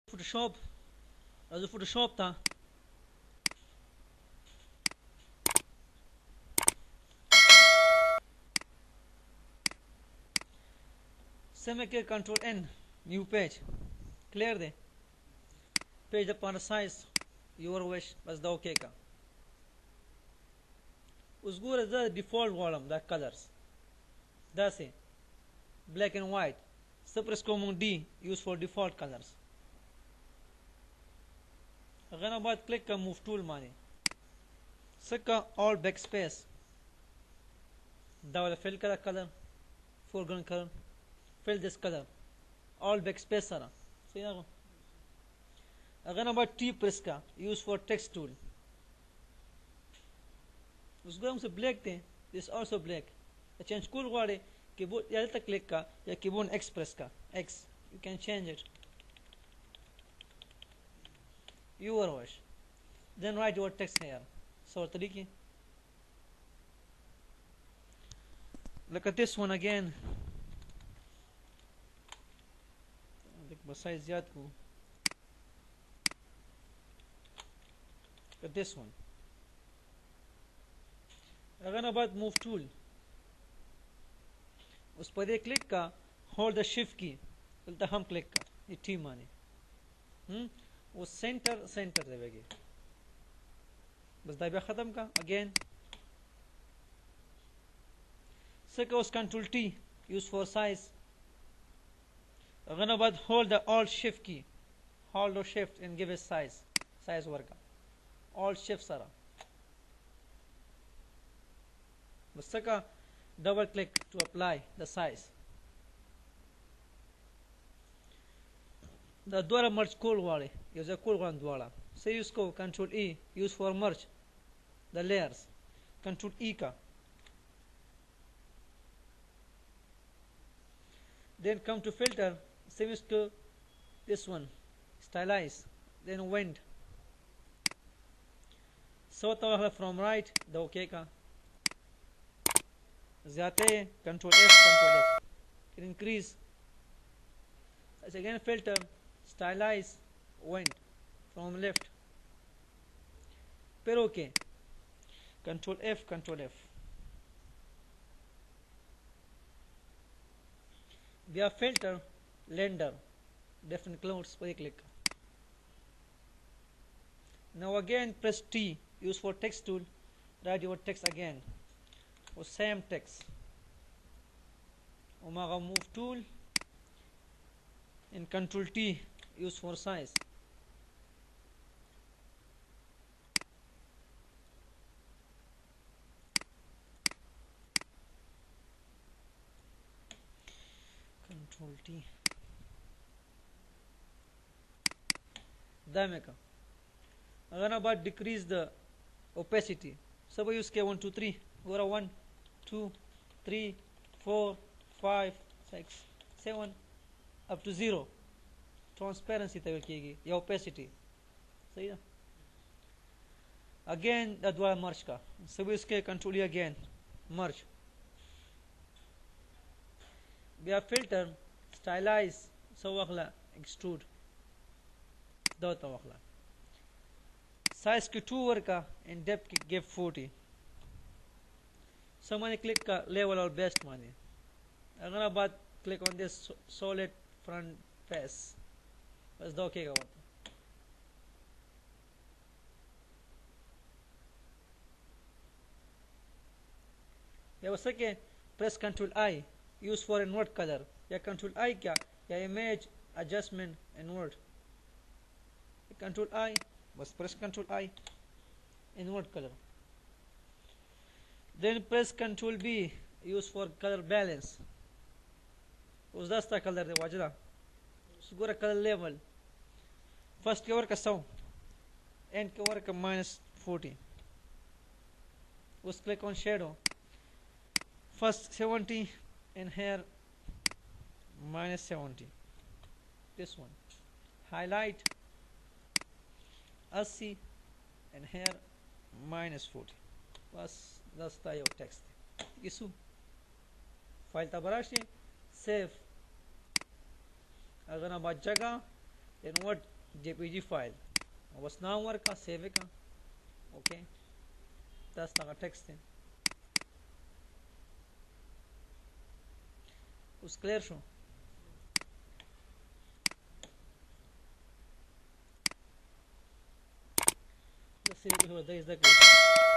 Photoshop also Photoshop था समय के Control N new page clear they page upon size your wish बस दो OK का उसको रज़ा default वालम दा colors दा से black and white सब इसको मुंग D use for default colors अगर ना बात क्लिक का move tool माने सका all backspace दा वाला fill करा color foreground color fill this color all backspace सारा सही ना अगर ना बात T press का use for text tool उसको हम से black थे this also black change cool वाले keyboard या तक click का या keyboard X press का X you can change it your wish then write your text here so तरीके look at this one again बस साइज याद को look at this one अगर ना बात move tool उस पर एक क्लिक का hold the shift की बोलता हम क्लिक का ये T माने वो सेंटर देवेगी बस दाबिया ख़त्म का again second was control T use for size अगर ना बात hold the alt shift की hold or shift and give it size work alt shift सारा बस सका double click to apply the size the द्वारा merge कोल वाले use a कोल वाला द्वारा से use को control E use for merge the layers control E का then come to filter same as to this one stylize then wind so from right the OK का जाते control F increase again filter stylize wind from left फिर OK control F via filter blender different clouds पर click now again press T use for text tool write your text again or same text Omega move tool and control T use for size control T दामे का अगर ना बात decrease the opacity सब use के 1 2 3 go 1 2 3 4 5 6 7 up to 0 transparency तक किएगी या opacity सही ना again द द्वारा merge का सब इसके control again merge via filter stylize सब अगला extrude दो तो अगला size के 2 वर का and depth के give 40 so माने click का level और best माने अगर आप बात click on this solid front face बस दो के का या वैसे के press control I use for invert color या control I क्या या image adjustment invert control I बस press control I invert color then press control B use for color balance उस दस्ता कलर दे वाजरा उसको color level first के वर का 100 end के वर का -40 उस click on shadow first 70 and here -70 this one highlight 80 and here -40 बस दस्ता यो text इसु फाइल तबराशी save अगर ना बात जगह then what JPG file. Was now work save ka. Okay. Tas taga text din. Us clear شو. The series هو ده is the clear.